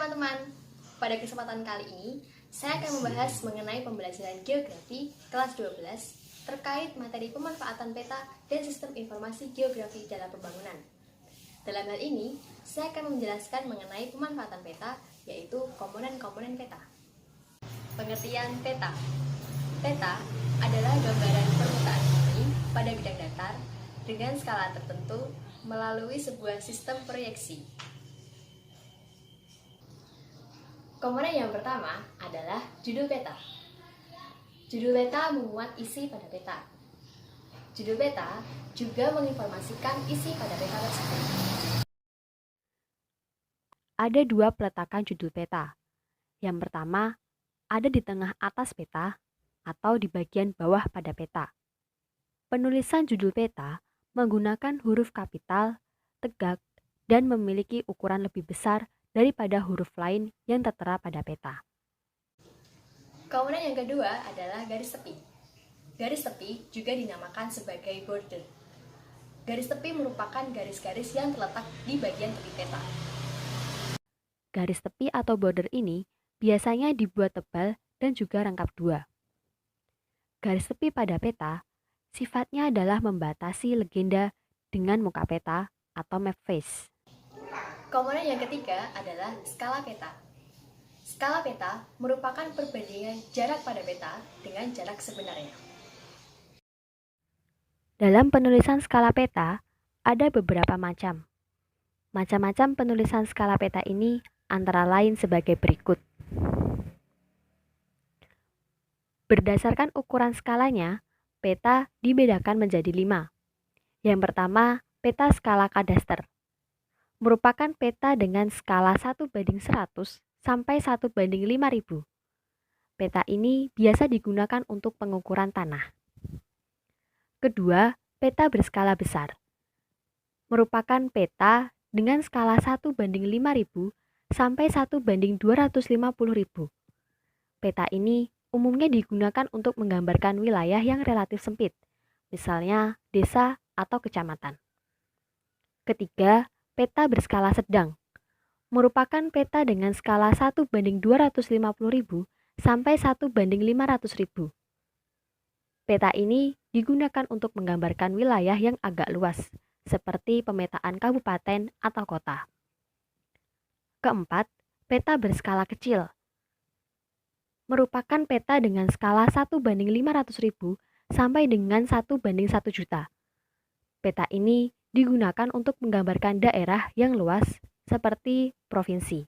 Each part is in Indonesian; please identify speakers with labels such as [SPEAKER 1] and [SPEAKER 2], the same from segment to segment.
[SPEAKER 1] Teman-teman, pada kesempatan kali ini, saya akan membahas mengenai pembelajaran geografi kelas 12 terkait materi pemanfaatan peta dan sistem informasi geografi dalam pembangunan. Dalam hal ini, saya akan menjelaskan mengenai pemanfaatan peta, yaitu komponen-komponen peta. Pengertian peta. Peta adalah gambaran permukaan bumi pada bidang datar dengan skala tertentu melalui sebuah sistem proyeksi. Komponen yang pertama adalah judul peta. Judul peta memuat isi pada peta. Judul peta juga menginformasikan isi pada peta tersebut.
[SPEAKER 2] Ada dua peletakan judul peta. Yang pertama, ada di tengah atas peta atau di bagian bawah pada peta. Penulisan judul peta menggunakan huruf kapital, tegak, dan memiliki ukuran lebih besar daripada huruf lain yang tertera pada peta.
[SPEAKER 1] Komponen yang kedua adalah garis tepi. Garis tepi juga dinamakan sebagai border. Garis tepi merupakan garis-garis yang terletak di bagian tepi peta.
[SPEAKER 2] Garis tepi atau border ini biasanya dibuat tebal dan juga rangkap dua. Garis tepi pada peta sifatnya adalah membatasi legenda dengan muka peta atau map face.
[SPEAKER 1] Komponen yang ketiga adalah skala peta. Skala peta merupakan perbandingan jarak pada peta dengan jarak sebenarnya.
[SPEAKER 2] Dalam penulisan skala peta, ada beberapa macam. Macam-macam penulisan skala peta ini antara lain sebagai berikut. Berdasarkan ukuran skalanya, peta dibedakan menjadi 5. Yang pertama, peta skala kadaster. Merupakan peta dengan skala 1:100 sampai 1:5000. Peta ini biasa digunakan untuk pengukuran tanah. Kedua, peta berskala besar. Merupakan peta dengan skala 1:5000 sampai 1:250.000. Peta ini umumnya digunakan untuk menggambarkan wilayah yang relatif sempit, misalnya desa atau kecamatan. Ketiga, peta berskala sedang. Merupakan peta dengan skala 1:250.000 sampai 1:500.000. Peta ini digunakan untuk menggambarkan wilayah yang agak luas, seperti pemetaan kabupaten atau kota. Keempat, peta berskala kecil. Merupakan peta dengan skala 1:500.000 sampai dengan 1:1 juta. Peta ini digunakan untuk menggambarkan daerah yang luas seperti provinsi.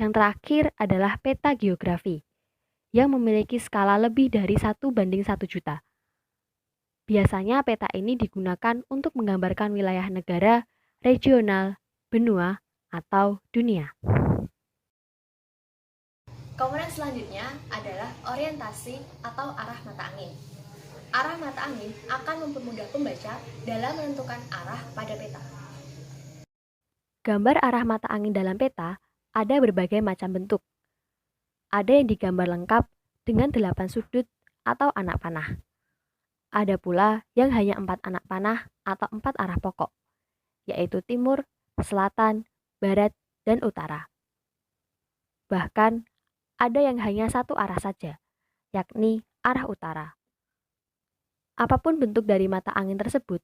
[SPEAKER 2] Yang terakhir adalah peta geografi yang memiliki skala lebih dari 1:1 juta. Biasanya peta ini digunakan untuk menggambarkan wilayah negara, regional, benua, atau dunia.
[SPEAKER 1] Komponen selanjutnya adalah orientasi atau arah mata angin. Arah mata angin akan mempermudah pembaca dalam menentukan arah pada peta.
[SPEAKER 2] Gambar arah mata angin dalam peta ada berbagai macam bentuk. Ada yang digambar lengkap dengan 8 sudut atau anak panah. Ada pula yang hanya 4 anak panah atau 4 arah pokok, yaitu timur, selatan, barat, dan utara. Bahkan, ada yang hanya satu arah saja, yakni arah utara. Apapun bentuk dari mata angin tersebut,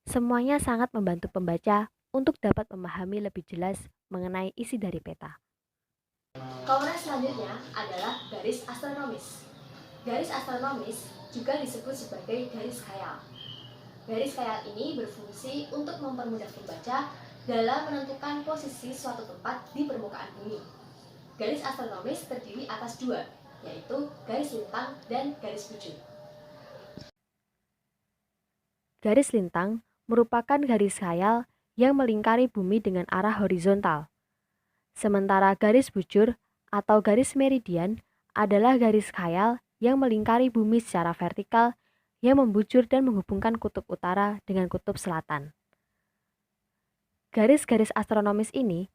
[SPEAKER 2] semuanya sangat membantu pembaca untuk dapat memahami lebih jelas mengenai isi dari peta.
[SPEAKER 1] Komponen selanjutnya adalah garis astronomis. Garis astronomis juga disebut sebagai garis khayal. Garis khayal ini berfungsi untuk mempermudah pembaca dalam menentukan posisi suatu tempat di permukaan bumi. Garis astronomis terdiri atas dua, yaitu garis lintang dan garis bujur.
[SPEAKER 2] Garis lintang merupakan garis khayal yang melingkari bumi dengan arah horizontal. Sementara garis bujur atau garis meridian adalah garis khayal yang melingkari bumi secara vertikal yang membujur dan menghubungkan kutub utara dengan kutub selatan. Garis-garis astronomis ini,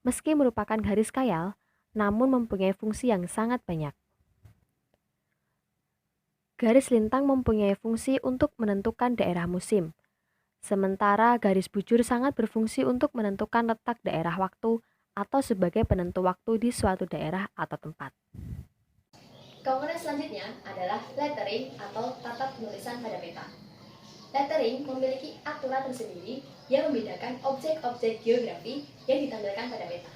[SPEAKER 2] meski merupakan garis khayal, namun mempunyai fungsi yang sangat banyak. Garis lintang mempunyai fungsi untuk menentukan daerah musim, sementara garis bujur sangat berfungsi untuk menentukan letak daerah waktu atau sebagai penentu waktu di suatu daerah atau tempat.
[SPEAKER 1] Komponen selanjutnya adalah lettering atau tata penulisan pada peta. Lettering memiliki aturan tersendiri yang membedakan objek-objek geografi yang ditampilkan pada peta.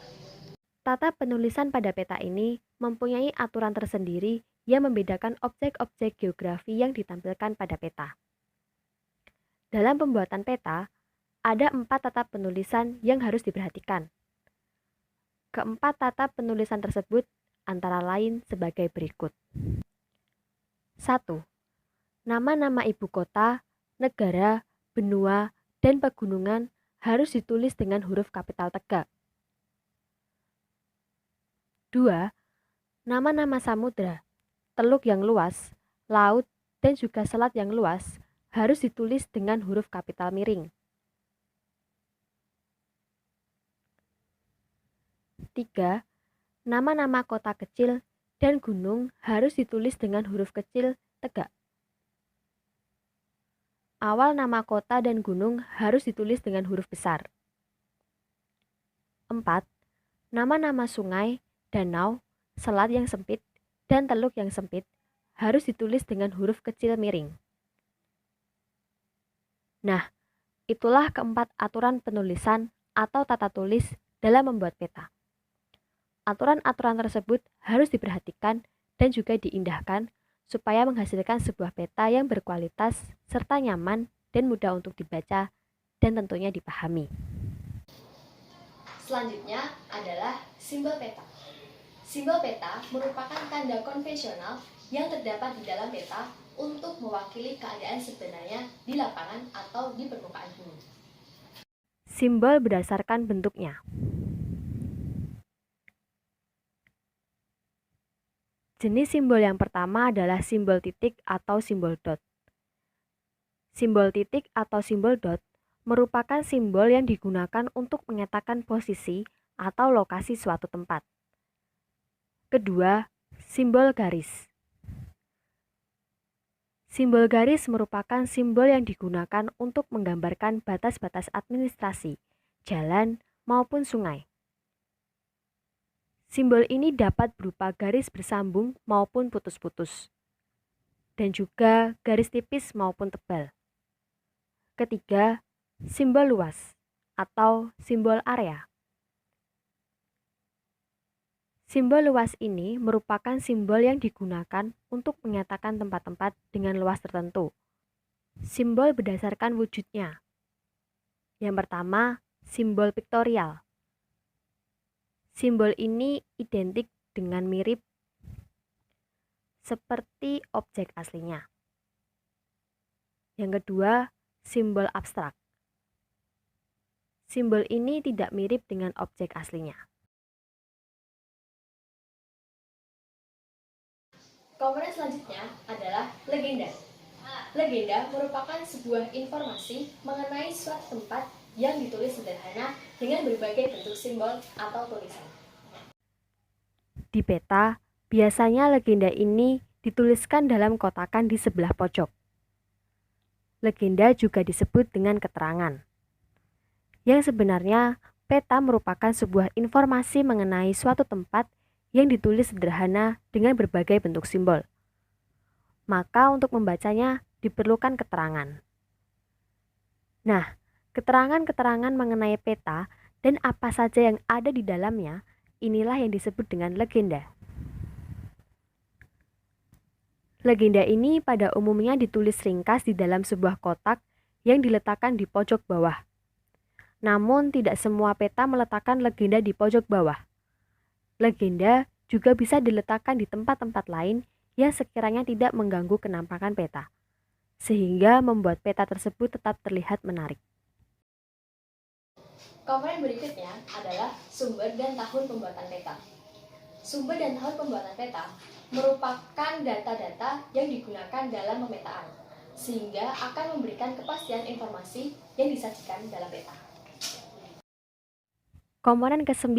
[SPEAKER 2] Tata penulisan pada peta ini mempunyai aturan tersendiri yang membedakan objek-objek geografi yang ditampilkan pada peta. Dalam pembuatan peta, ada 4 tata penulisan yang harus diperhatikan. Keempat tata penulisan tersebut antara lain sebagai berikut. 1. Nama-nama ibu kota, negara, benua, dan pegunungan harus ditulis dengan huruf kapital tegak. 2. Nama-nama samudra, teluk yang luas, laut, dan juga selat yang luas harus ditulis dengan huruf kapital miring. 3. Nama-nama kota kecil dan gunung harus ditulis dengan huruf kecil tegak. Awal nama kota dan gunung harus ditulis dengan huruf besar. 4. Nama-nama sungai, danau, selat yang sempit, dan teluk yang sempit harus ditulis dengan huruf kecil miring. Nah, itulah keempat aturan penulisan atau tata tulis dalam membuat peta. Aturan-aturan tersebut harus diperhatikan dan juga diindahkan supaya menghasilkan sebuah peta yang berkualitas serta nyaman dan mudah untuk dibaca dan tentunya dipahami.
[SPEAKER 1] Selanjutnya adalah simbol peta. Simbol peta merupakan tanda konvensional yang terdapat di dalam peta untuk mewakili keadaan sebenarnya di lapangan atau di permukaan bumi.
[SPEAKER 2] Simbol berdasarkan bentuknya. Jenis simbol yang pertama adalah simbol titik atau simbol dot. Simbol titik atau simbol dot merupakan simbol yang digunakan untuk menyatakan posisi atau lokasi suatu tempat. Kedua, simbol garis. Simbol garis merupakan simbol yang digunakan untuk menggambarkan batas-batas administrasi, jalan, maupun sungai. Simbol ini dapat berupa garis bersambung maupun putus-putus, dan juga garis tipis maupun tebal. Ketiga, simbol luas atau simbol area. Simbol luas ini merupakan simbol yang digunakan untuk menyatakan tempat-tempat dengan luas tertentu. Simbol berdasarkan wujudnya. Yang pertama, simbol piktorial. Simbol ini identik dengan mirip seperti objek aslinya. Yang kedua, simbol abstrak. Simbol ini tidak mirip dengan objek aslinya.
[SPEAKER 1] Komponen selanjutnya adalah legenda. Legenda merupakan sebuah informasi mengenai suatu tempat yang ditulis sederhana dengan berbagai bentuk simbol atau tulisan.
[SPEAKER 2] Di peta, biasanya legenda ini dituliskan dalam kotakan di sebelah pojok. Legenda juga disebut dengan keterangan. Yang sebenarnya, peta merupakan sebuah informasi mengenai suatu tempat yang ditulis sederhana dengan berbagai bentuk simbol. Maka untuk membacanya diperlukan keterangan. Nah, keterangan-keterangan mengenai peta dan apa saja yang ada di dalamnya, inilah yang disebut dengan legenda. Legenda ini pada umumnya ditulis ringkas di dalam sebuah kotak yang diletakkan di pojok bawah. Namun tidak semua peta meletakkan legenda di pojok bawah. Legenda juga bisa diletakkan di tempat-tempat lain yang sekiranya tidak mengganggu kenampakan peta, sehingga membuat peta tersebut tetap terlihat menarik.
[SPEAKER 1] Komponen berikutnya adalah sumber dan tahun pembuatan peta. Sumber dan tahun pembuatan peta merupakan data-data yang digunakan dalam pemetaan, sehingga akan memberikan kepastian informasi yang disajikan dalam peta.
[SPEAKER 2] Komponen ke-9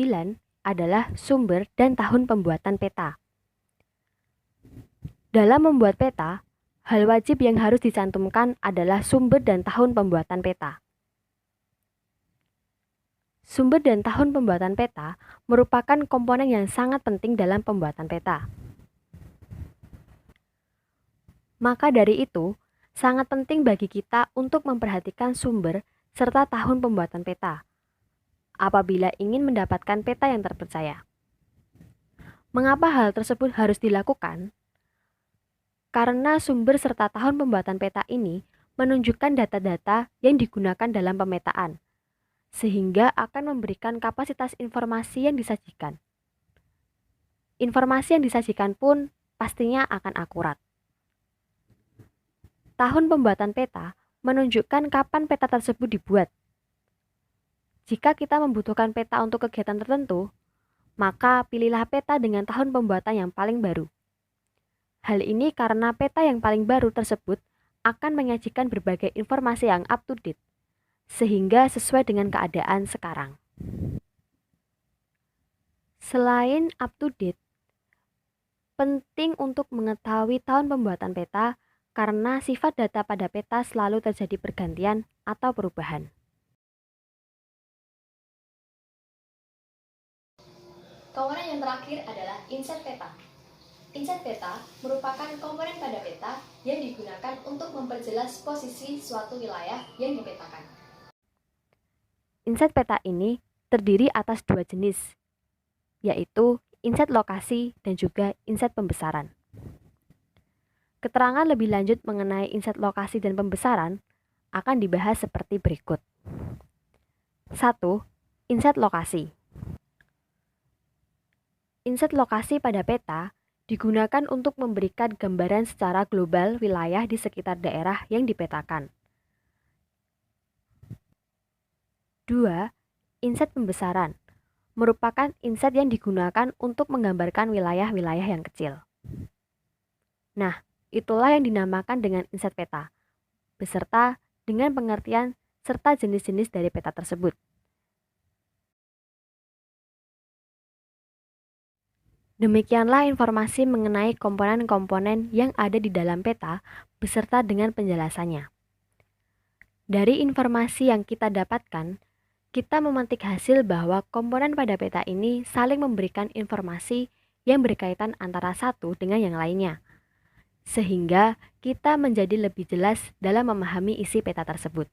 [SPEAKER 2] adalah sumber dan tahun pembuatan peta. Dalam membuat peta, hal wajib yang harus dicantumkan adalah sumber dan tahun pembuatan peta. Sumber dan tahun pembuatan peta merupakan komponen yang sangat penting dalam pembuatan peta. Maka dari itu, sangat penting bagi kita untuk memperhatikan sumber serta tahun pembuatan peta apabila ingin mendapatkan peta yang terpercaya. Mengapa hal tersebut harus dilakukan? Karena sumber serta tahun pembuatan peta ini menunjukkan data-data yang digunakan dalam pemetaan, sehingga akan memberikan kapasitas informasi yang disajikan. Informasi yang disajikan pun pastinya akan akurat. Tahun pembuatan peta menunjukkan kapan peta tersebut dibuat. Jika kita membutuhkan peta untuk kegiatan tertentu, maka pilihlah peta dengan tahun pembuatan yang paling baru. Hal ini karena peta yang paling baru tersebut akan menyajikan berbagai informasi yang up to date, sehingga sesuai dengan keadaan sekarang. Selain up to date, penting untuk mengetahui tahun pembuatan peta karena sifat data pada peta selalu terjadi pergantian atau perubahan.
[SPEAKER 1] Komponen yang terakhir adalah inset peta. Inset peta merupakan komponen pada peta yang digunakan untuk memperjelas posisi suatu wilayah yang dipetakan.
[SPEAKER 2] Inset peta ini terdiri atas dua jenis, yaitu inset lokasi dan juga inset pembesaran. Keterangan lebih lanjut mengenai inset lokasi dan pembesaran akan dibahas seperti berikut. 1. Inset lokasi. Inset lokasi pada peta digunakan untuk memberikan gambaran secara global wilayah di sekitar daerah yang dipetakan. 2. Inset pembesaran merupakan inset yang digunakan untuk menggambarkan wilayah-wilayah yang kecil. Nah, itulah yang dinamakan dengan inset peta, beserta dengan pengertian serta jenis-jenis dari peta tersebut. Demikianlah informasi mengenai komponen-komponen yang ada di dalam peta beserta dengan penjelasannya. Dari informasi yang kita dapatkan, kita memetik hasil bahwa komponen pada peta ini saling memberikan informasi yang berkaitan antara satu dengan yang lainnya, sehingga kita menjadi lebih jelas dalam memahami isi peta tersebut.